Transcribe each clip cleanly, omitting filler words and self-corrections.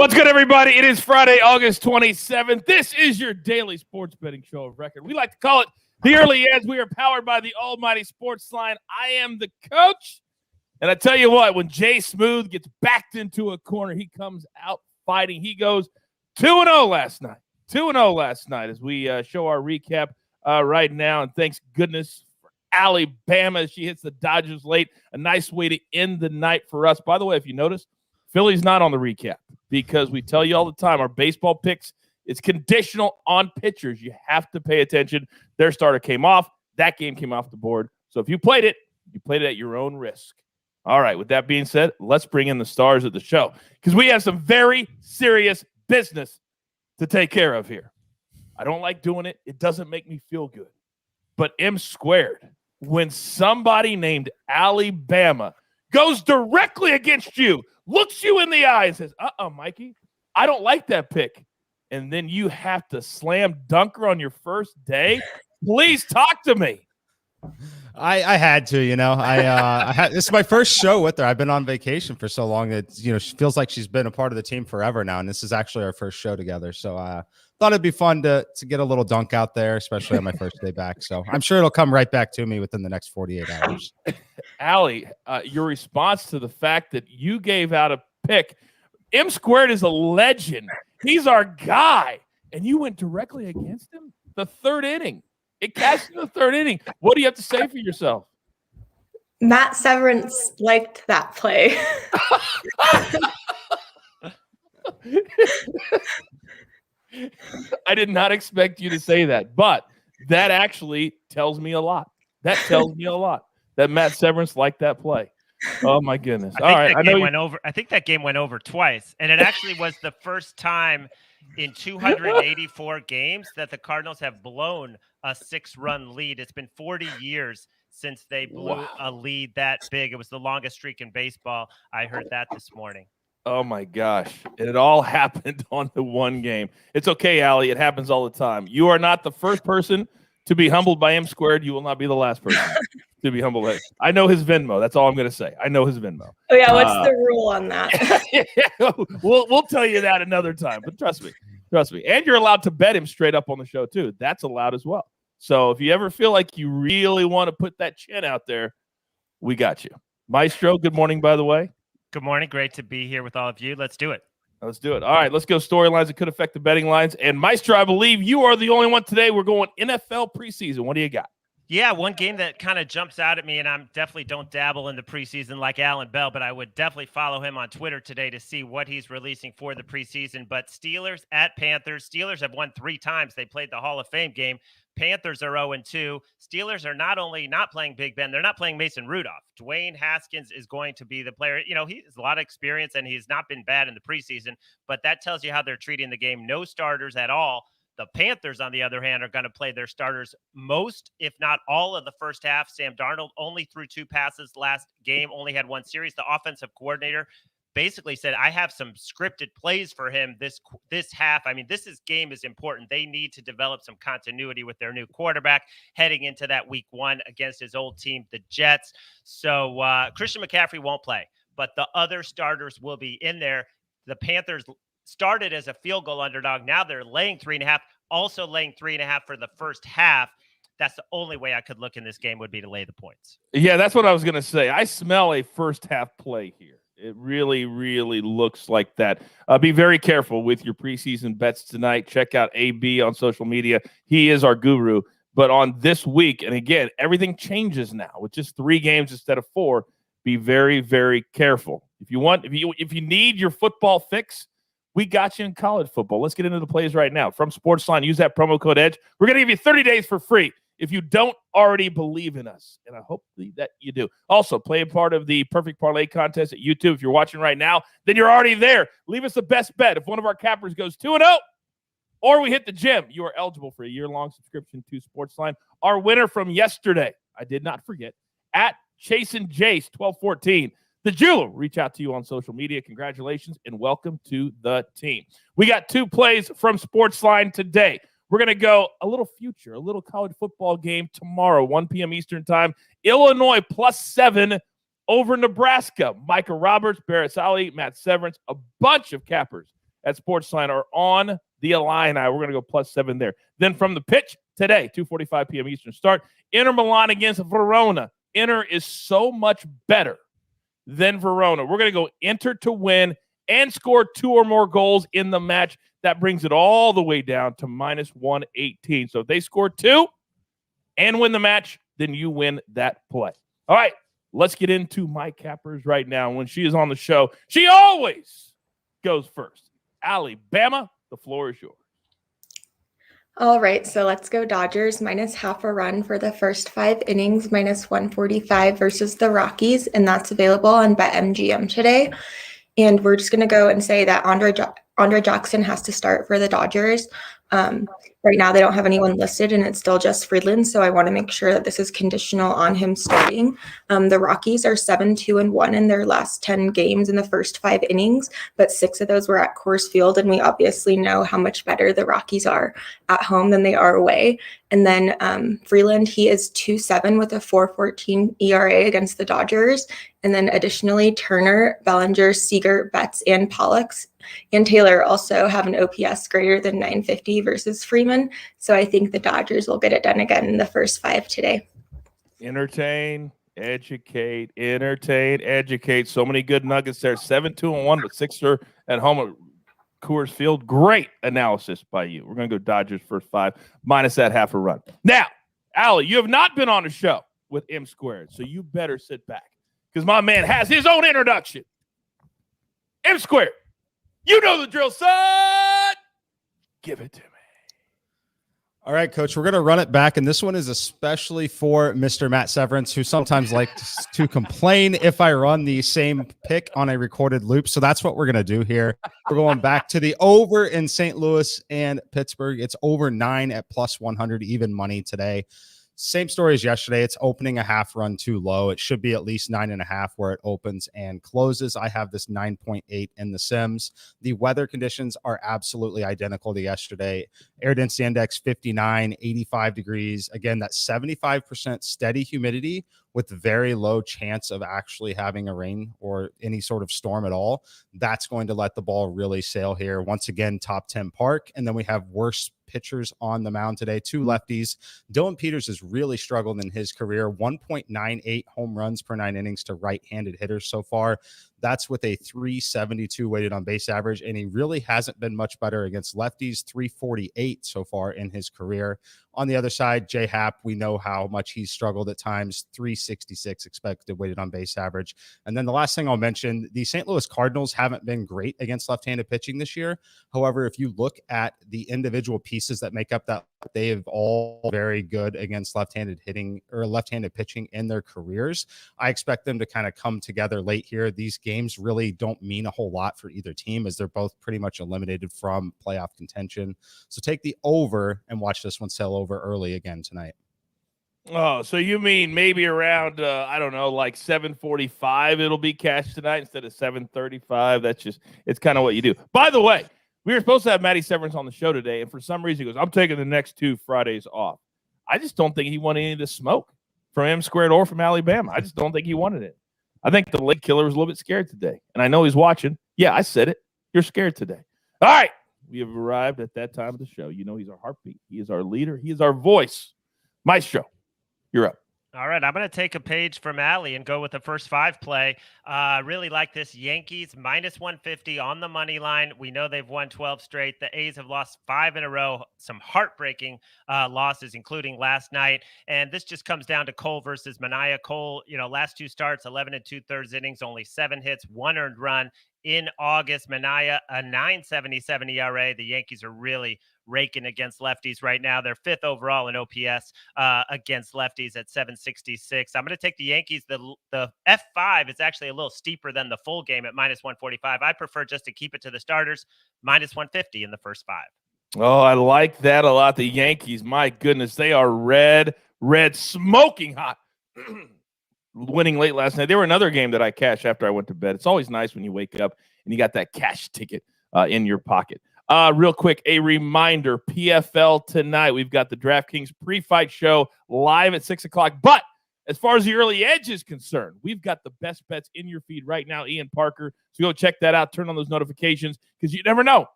What's good, everybody? It is Friday, August 27th. This is your daily sports betting show of record. We like to call it the early ads. We are powered by the almighty SportsLine. I am the coach. And I tell you what, when Jay Smooth gets backed into a corner, he comes out fighting. He goes 2-0 last night. 2-0 last night as we show our recap right now. And thanks goodness for Allie Bama as she hits the Dodgers late. A nice way to end the night for us. By the way, if you notice, Philly's not on the recap because we tell you all the time our baseball picks, it's conditional on pitchers. You have to pay attention. Their starter came off. That game came off the board. So if you played it at your own risk. All right, with that being said, let's bring in the stars of the show because we have some very serious business to take care of here. I don't like doing it. It doesn't make me feel good. But M squared, when somebody named Allie Bama goes directly against you, looks you in the eye and says, Mikey, I don't like that pick. And then you have to slam dunk her on your first day. Please talk to me. I had to, this is my first show with her. I've been on vacation for so long that, she feels like she's been a part of the team forever now. And this is actually our first show together. So thought it'd be fun to get a little dunk out there, especially on my first day back. So I'm sure it'll come right back to me within the next 48 hours. Allie, your response to the fact that you gave out a pick, M squared is a legend. He's our guy. And you went directly against him? The third inning. It cashed in the third inning. What do you have to say for yourself? Matt Severance liked that play. I did not expect you to say that, but that actually tells me a lot. That tells me a lot that Matt Severance liked that play. Oh my goodness! All right, I think that game went over twice, and it actually was the first time in 284 games that the Cardinals have blown a 6-run lead. It's been 40 years since they blew a lead that big. It was the longest streak in baseball. I heard that this morning. Oh my gosh. It all happened on the one game. It's okay, Allie. It happens all the time. You are not the first person to be humbled by M squared. You will not be the last person to be humbled. I know his Venmo. That's all I'm going to say. I know his Venmo. Oh yeah. What's the rule on that? We'll tell you that another time, but trust me. And you're allowed to bet him straight up on the show too. That's allowed as well. So if you ever feel like you really want to put that chin out there, we got you. Maestro, good morning, by the way. Good morning. Great to be here with all of you. Let's do it. All right, let's go storylines that could affect the betting lines. And Maestro, I believe you are the only one today. We're going NFL preseason. What do you got? Yeah, one game that kind of jumps out at me, and I definitely don't dabble in the preseason like Alan Bell, but I would definitely follow him on Twitter today to see what he's releasing for the preseason. But Steelers at Panthers. Steelers have won 3 times. They played the Hall of Fame game. Panthers are 0-2. Steelers are not only not playing Big Ben, they're not playing Mason Rudolph. Dwayne Haskins is going to be the player. He has a lot of experience, and he's not been bad in the preseason, but that tells you how they're treating the game. No starters at all. The Panthers, on the other hand, are going to play their starters most, if not all, of the first half. Sam Darnold only threw 2 passes last game, only had 1 series. The offensive coordinator basically said, I have some scripted plays for him this half. I mean, this game is important. They need to develop some continuity with their new quarterback heading into that week 1 against his old team, the Jets. So Christian McCaffrey won't play, but the other starters will be in there. The Panthers started as a field goal underdog. Now they're laying 3.5, also laying 3.5 for the first half. That's the only way I could look in this game would be to lay the points. Yeah, that's what I was going to say. I smell a first half play here. It really, really looks like that. Be very careful with your preseason bets tonight. Check out AB on social media. He is our guru. But on this week, and again, everything changes now with just 3 games instead of 4. Be very, very careful. If you need your football fix, we got you in college football. Let's get into the plays right now. From SportsLine, use that promo code EDGE. We're going to give you 30 days for free if you don't already believe in us. And I hope that you do. Also, play a part of the Perfect Parlay contest at YouTube. If you're watching right now, then you're already there. Leave us the best bet. If one of our cappers goes 2-0 or we hit the gym, you are eligible for a year-long subscription to SportsLine. Our winner from yesterday, I did not forget, at Chasin Jace 1214. The jeweler will reach out to you on social media. Congratulations and welcome to the team. We got 2 plays from SportsLine today. We're going to go a little future, a little college football game tomorrow, 1 p.m. Eastern time. Illinois +7 over Nebraska. Micah Roberts, Barrett Sally, Matt Severance, a bunch of cappers at SportsLine are on the Illini. We're going to go +7 there. Then from the pitch today, 2:45 p.m. Eastern start, Inter Milan against Verona. Inter is so much better than Verona. We're going to go Inter to win and score 2 or more goals in the match. That brings it all the way down to -118. So if they score 2 and win the match, then you win that play. All right, let's get into my cappers right now. When she is on the show, she always goes first. Allie, Bama, the floor is yours. All right, so let's go Dodgers -0.5 a run for the first 5 innings, -145 versus the Rockies, and that's available on BetMGM today. And we're just going to go and say that Andre Jackson has to start for the Dodgers. Right now, they don't have anyone listed, and it's still just Friedland, so I want to make sure that this is conditional on him starting. The Rockies are 7-2-1 in their last 10 games in the first 5 innings, but 6 of those were at Coors Field, and we obviously know how much better the Rockies are at home than they are away. And then Freeland, he is 2.7 with a 4.14 ERA against the Dodgers. And then additionally, Turner, Bellinger, Seager, Betts, and Pollux and Taylor also have an OPS greater than 950 versus Freeman. So I think the Dodgers will get it done again in the first 5 today. Entertain, educate, entertain, educate. So many good nuggets there. 7-2-1, but 6 are at home at Coors Field. Great analysis by you. We're going to go Dodgers first 5 minus that half a run. Now, Allie, you have not been on a show with M Squared, so you better sit back because my man has his own introduction. M Squared, you know the drill, son. Give it to me. All right, Coach, we're going to run it back, and this one is especially for Mr. Matt Severance, who sometimes likes to complain if I run the same pick on a recorded loop. So that's what we're going to do here. We're going back to the over in St. Louis and Pittsburgh. It's over 9 at +100 even money today. Same story as yesterday. It's opening a half run too low. It should be at least 9.5 where it opens and closes. I have this 9.8 in the Sims. The weather conditions are absolutely identical to yesterday. Air density index 59, 85 degrees. Again, that 75% steady humidity with very low chance of actually having a rain or any sort of storm at all. That's going to let the ball really sail here. Once again, top 10 park. And then we have worse pitchers on the mound today, 2 lefties. Dylan Peters has really struggled in his career, 1.98 home runs per 9 innings to right-handed hitters so far. That's with a 372 weighted on base average, and he really hasn't been much better against lefties, 348 so far in his career. On the other side, J Happ, we know how much he's struggled at times, 366 expected weighted on base average. And then the last thing I'll mention, the St. Louis Cardinals haven't been great against left-handed pitching this year. However, if you look at the individual pieces that make up that, they have all very good against left-handed hitting or left-handed pitching in their careers. I expect them to kind of come together late here. These games really don't mean a whole lot for either team as they're both pretty much eliminated from playoff contention. So take the over and watch this one sail over early again tonight. Oh, so you mean maybe around, I don't know, like 7:45 it'll be cashed tonight instead of 7:35. That's just, it's kind of what you do. By the way, we were supposed to have Matty Severance on the show today, and for some reason he goes, I'm taking the next 2 Fridays off. I just don't think he wanted any of the smoke from M Squared or from Alabama. I just don't think he wanted it. I think the leg killer was a little bit scared today, and I know he's watching. Yeah, I said it. You're scared today. All right. We have arrived at that time of the show. You know he's our heartbeat. He is our leader. He is our voice. Maestro, you're up. All right, I'm going to take a page from Allie and go with the first 5 play. Really like this Yankees -150 on the money line. We know they've won 12 straight. The A's have lost 5 in a row. Some heartbreaking losses, including last night. And this just comes down to Cole versus Manaea. Cole, last 2 starts, 11 2/3 innings, only 7 hits, 1 earned run. In August, Manaea, a 9.77 ERA. The Yankees are really raking against lefties right now. They're 5th overall in OPS against lefties at 766. I'm going to take the Yankees. The F5 is actually a little steeper than the full game at -145. I prefer just to keep it to the starters, -150 in the first 5. Oh, I like that a lot. The Yankees, my goodness, they are red, smoking hot. Winning late last night. They were another game that I cashed after I went to bed. It's always nice when you wake up and you got that cash ticket in your pocket. Real quick, a reminder, PFL tonight. We've got the DraftKings pre-fight show live at 6 o'clock. But As far as the early edge is concerned, we've got the best bets in your feed right now, Ian Parker. So go check that out. Turn on those notifications because you never know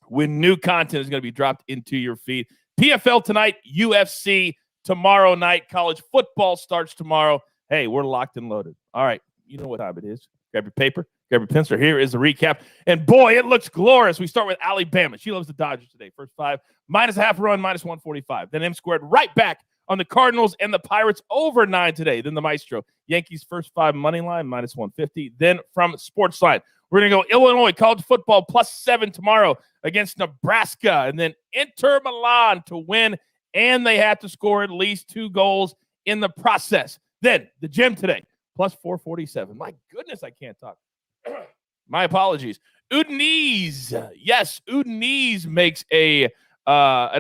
when new content is going to be dropped into your feed. PFL tonight, UFC tomorrow night. College football starts tomorrow. Hey, we're locked and loaded. All right, you know what time it is. Grab your paper, grab your pencil. Here is the recap. And boy, it looks glorious. We start with Alabama. She loves the Dodgers today. First 5, -0.5 run, -145. Then M squared right back on the Cardinals and the Pirates over 9 today. Then the Maestro. Yankees first 5 money line, -150. Then from SportsLine, we're going to go Illinois college football +7 tomorrow against Nebraska. And then Inter Milan to win, and they have to score at least 2 goals in the process. Then the gym today, +447. My goodness, I can't talk. My apologies. Udinese. Yes, Udinese makes an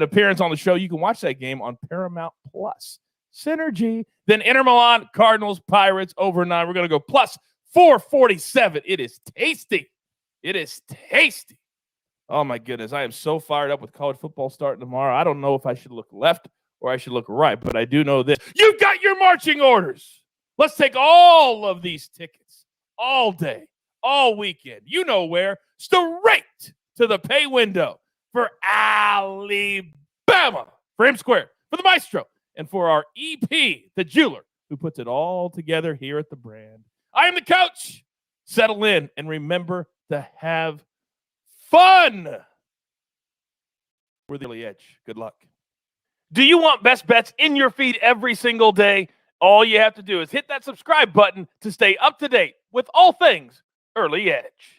appearance on the show. You can watch that game on Paramount Plus. Synergy. Then Inter Milan, Cardinals, Pirates over 9. We're going to go +447. It is tasty. It is tasty. Oh, my goodness. I am so fired up with college football starting tomorrow. I don't know if I should look left or I should look right, but I do know this. You've got your marching orders. Let's take all of these tickets all day, all weekend. You know where? Straight to the pay window for Alabama, for M Square, for the Maestro, and for our EP, the jeweler, who puts it all together here at the brand. I am the coach. Settle in and remember to have fun. We're the early edge. Good luck. Do you want best bets in your feed every single day? All you have to do is hit that subscribe button to stay up to date with all things Early Edge.